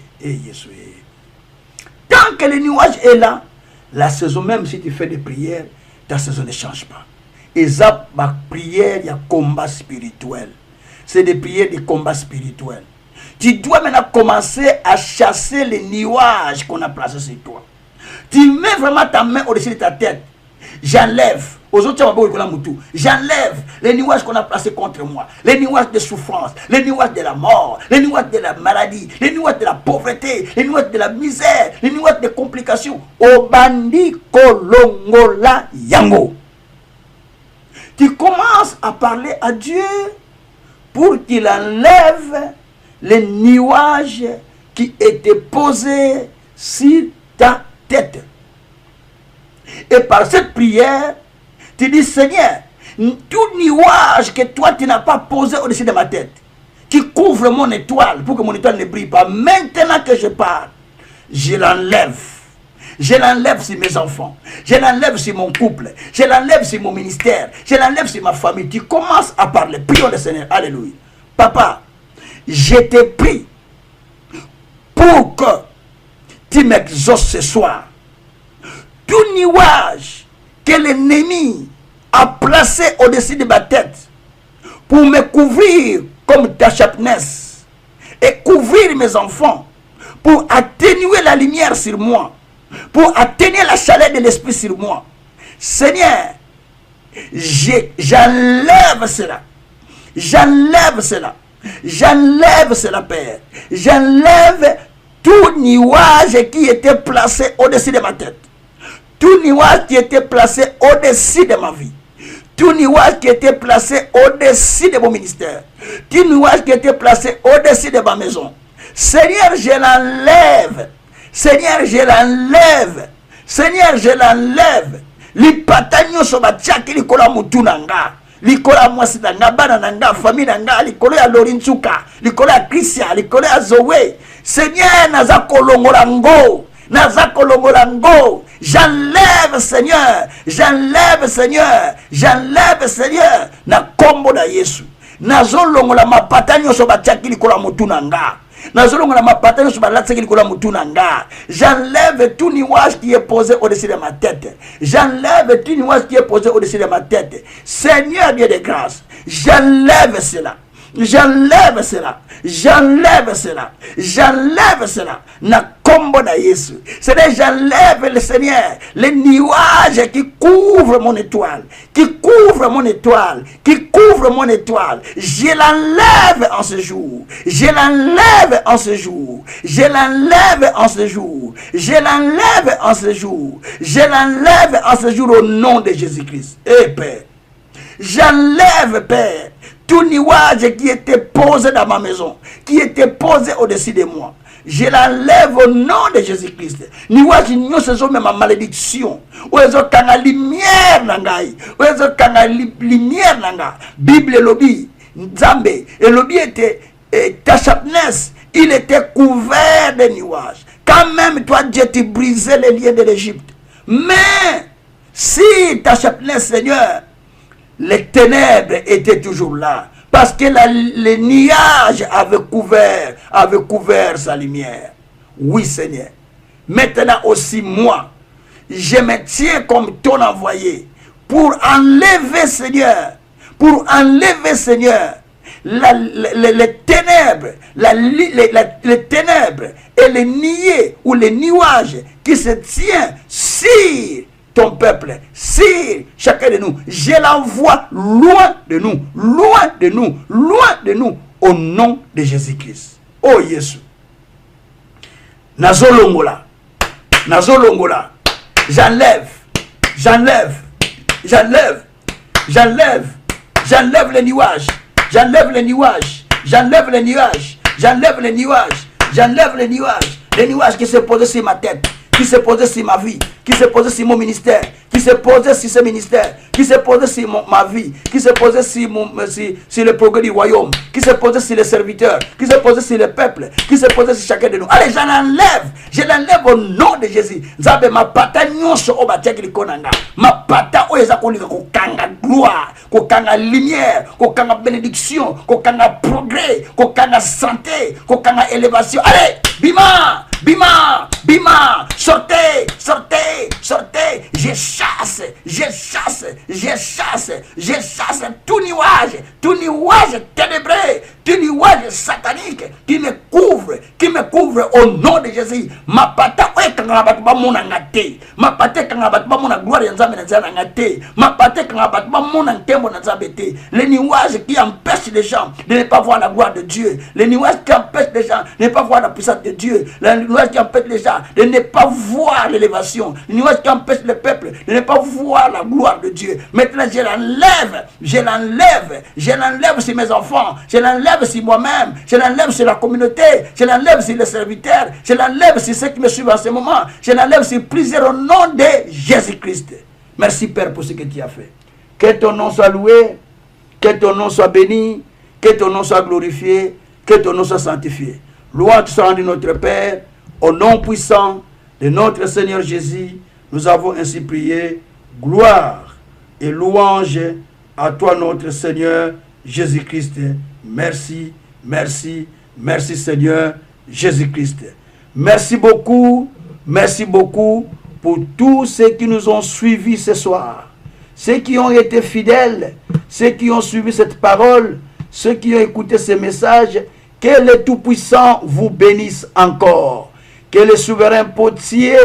Tant que le nuage est là, la saison, même si tu fais des prières, ta saison ne change pas. Et ça, ma prière, il y a combat spirituel. C'est des prières de combat spirituel. Tu dois maintenant commencer à chasser les nuages qu'on a placés sur toi. Tu mets vraiment ta main au-dessus de ta tête. J'enlève. J'enlève les nuages qu'on a placés contre moi. Les nuages de souffrance, les nuages de la mort, les nuages de la maladie, les nuages de la pauvreté, les nuages de la misère, les nuages de complications. Obandi kolongola yango. Tu commences à parler à Dieu pour qu'il enlève les nuages qui étaient posés sur ta tête. Et par cette prière, tu dis, Seigneur, tout nuage que toi tu n'as pas posé au-dessus de ma tête, qui couvre mon étoile pour que mon étoile ne brille pas, maintenant que je parle, je l'enlève. Je l'enlève sur mes enfants, je l'enlève sur mon couple, je l'enlève sur mon ministère, je l'enlève sur ma famille. Tu commences à parler. Prions le Seigneur. Alléluia. Papa, je te prie pour que tu m'exauces ce soir. Tout nuage que l'ennemi a placé au-dessus de ma tête pour me couvrir comme ta chapenesse et couvrir mes enfants, pour atténuer la lumière sur moi, pour atténuer la chaleur de l'esprit sur moi. Seigneur, j'enlève cela. J'enlève cela. J'enlève cela, Père. J'enlève tout nuage qui était placé au-dessus de ma tête. Tout nuage qui était placé au-dessus de ma vie. Tout nuage qui était placé au-dessus de mon ministère. Tout nuage qui était placé au-dessus de ma maison. Seigneur, je l'enlève. Seigneur, je l'enlève. Seigneur, je l'enlève. Lipatagno sobatiaki likola mutunanga. Likola mwasi nanga, bana nanga, famille nanga, likolo ya Lorinsuka, likolo ya Christian, likolo ya Zoé. Seigneur, naza kolongolango. Naza kolongolango. J'enlève, Seigneur. J'enlève, Seigneur. J'enlève, Seigneur. Na kombo na Yesu. Nazo longola mapatagno sobatiaki likola mutunanga. J'enlève tout nuage qui est posé au-dessus de ma tête. J'enlève tout nuage qui est posé au-dessus de ma tête. Seigneur Dieu de grâce, j'enlève cela. J'enlève cela. J'enlève cela. J'enlève cela. Na combo na Yesu. C'est-à-dire, j'enlève le Seigneur les nuages qui couvrent mon étoile. Qui couvrent mon étoile. Qui couvrent mon étoile. Je l'enlève en ce jour. Je l'enlève en ce jour. Je l'enlève en ce jour. Je l'enlève en ce jour. Je l'enlève en ce jour au nom de Jésus-Christ. Eh Père. J'enlève, Père, tout nuage qui était posé dans ma maison, qui était posé au-dessus de moi. Je l'enlève au nom de Jésus-Christ. Nuage n'y a même ma malédiction. Ou est-ce qu'il y a lumière nangai? Ou est-ce qu'il y a lumière nanga? Bible lobby, Nzambe, et lobby était ta chapenesse, il était couvert de nuages. Quand même toi Dieu tu brisais les liens de l'Égypte. Mais si ta chapenesse, Seigneur, les ténèbres étaient toujours là. Parce que les nuages avaient couvert sa lumière. Oui, Seigneur. Maintenant aussi, moi, je me tiens comme ton envoyé pour enlever, Seigneur, les ténèbres, les ténèbres et les niais ou les nuages qui se tiennent sur ton peuple, si chacun de nous, je l'envoie loin de nous, loin de nous, loin de nous, au nom de Jésus-Christ. Oh Jésus. Nazolongola, Nazolongola, j'enlève, j'enlève, j'enlève, j'enlève, j'enlève les nuages, j'enlève les nuages, j'enlève les nuages, j'enlève les nuages, j'enlève les nuages qui se posent sur ma tête, qui se posait sur ma vie, qui se posait sur mon ministère, qui se posait sur ce ministère, qui se posait sur ma vie, qui se posait sur le progrès du royaume, qui se posait sur les serviteurs, qui se posait sur le peuple, qui se posait sur chacun de nous. Allez, je l'enlève au nom de Jésus. Zabe ma pata nyonso obatia kilikonanga, ma pata oeza kolika kokanga gloire, kokanga lumière, kokanga bénédiction, kokanga progrès, kokanga santé, kokanga élévation. Allez, bima, bima, bima, sortez, sortez, sortez. Je chasse, je chasse, je chasse, je chasse tout nuage ténébreux, Tout nuage satanique qui me couvre au nom de Jésus. Ma pata kangabatuba mona ngate. Ma pata kangabatuba mona gloire nzambe nzana ngate. Ma pata kangabatuba mona ntembo nzambe te. Les nuages qui empêchent les gens de ne pas voir la gloire de Dieu. Les nuages qui empêchent les gens de ne pas voir la puissance de Dieu. Les nuages qui empêchent les gens de ne pas voir l'élévation. Les nuages qui empêchent le peuple de ne pas voir la gloire de Dieu. Maintenant, je l'enlève sur mes enfants, je l'enlève sur moi-même, je l'enlève sur la communauté, je l'enlève sur les serviteurs, je l'enlève sur ceux qui me suivent en ce moment, je l'enlève sur plusieurs au nom de Jésus-Christ. Merci Père pour ce que tu as fait. Que ton nom soit loué, que ton nom soit béni, que ton nom soit glorifié, que ton nom soit sanctifié. Louange soit rendue notre Père, au nom puissant de notre Seigneur Jésus, nous avons ainsi prié. Gloire et louange à toi notre Seigneur Jésus-Christ. Merci, merci, merci Seigneur Jésus-Christ. Merci beaucoup pour tous ceux qui nous ont suivis ce soir. Ceux qui ont été fidèles, ceux qui ont suivi cette parole, ceux qui ont écouté ce message. Que le Tout-Puissant vous bénisse encore. Que le souverain potier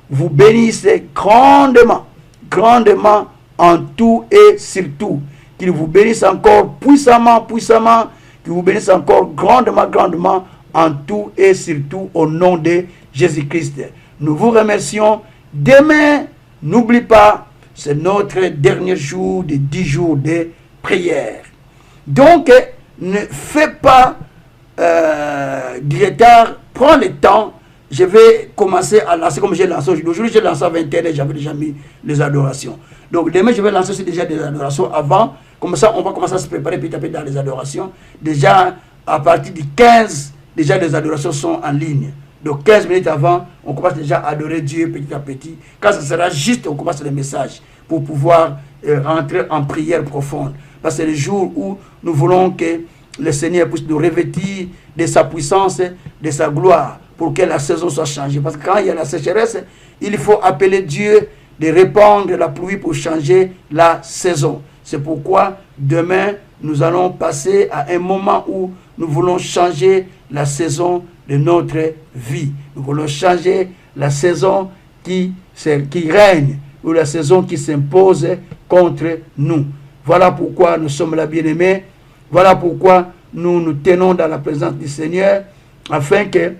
vous bénisse grandement, grandement en tout et surtout. Qu'il vous bénisse encore puissamment, puissamment. Qu'il vous bénisse encore grandement, grandement en tout et surtout au nom de Jésus-Christ. Nous vous remercions. Demain, n'oublie pas, c'est notre dernier jour de 10 jours de prière. Donc, ne fais pas du retard, prends le temps. Je vais commencer à lancer comme j'ai lancé aujourd'hui. Aujourd'hui, j'ai lancé à 21h, j'avais déjà mis les adorations. Donc, demain, je vais lancer aussi déjà des adorations avant. Comme ça, on va commencer à se préparer petit à petit dans les adorations. Déjà, à partir du 15, déjà les adorations sont en ligne. Donc, 15 minutes avant, on commence déjà à adorer Dieu petit à petit. Quand ce sera juste, on commence les messages pour pouvoir rentrer en prière profonde. Parce que c'est le jour où nous voulons que le Seigneur puisse nous revêtir de sa puissance, de sa gloire, pour que la saison soit changée. Parce que quand il y a la sécheresse, il faut appeler Dieu de répandre la pluie pour changer la saison. C'est pourquoi demain, nous allons passer à un moment où nous voulons changer la saison de notre vie. Nous voulons changer la saison qui règne, ou la saison qui s'impose contre nous. Voilà pourquoi nous sommes là, bien-aimés. Voilà pourquoi nous nous tenons dans la présence du Seigneur, afin que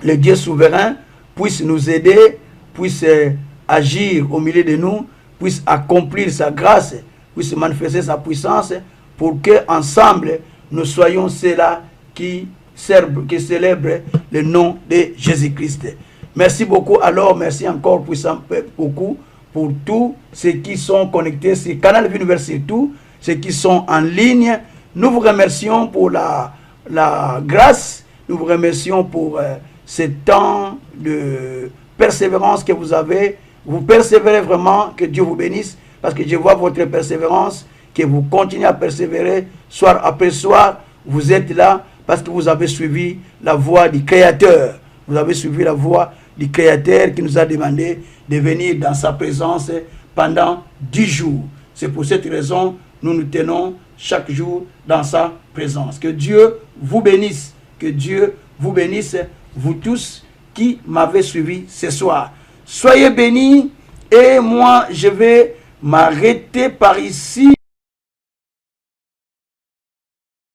le Dieu souverain puisse nous aider, puisse agir au milieu de nous, puisse accomplir sa grâce, puisse manifester sa puissance, pour que ensemble nous soyons ceux-là qui célèbrent le nom de Jésus-Christ. Merci beaucoup. Alors, merci encore beaucoup pour tous ceux qui sont connectés sur Canal Vie Nouvelle, surtout ceux qui sont en ligne. Nous vous remercions pour la grâce, nous vous remercions pour ce temps de persévérance que vous avez. Vous persévérez vraiment, que Dieu vous bénisse, parce que je vois votre persévérance, que vous continuez à persévérer soir après soir. Vous êtes là parce que vous avez suivi la voie du Créateur. Vous avez suivi la voie du Créateur qui nous a demandé de venir dans sa présence pendant 10 jours. C'est pour cette raison que nous nous tenons chaque jour dans sa présence. Que Dieu vous bénisse. Que Dieu vous bénisse, vous tous qui m'avez suivi ce soir. Soyez bénis et moi je vais m'arrêter par ici.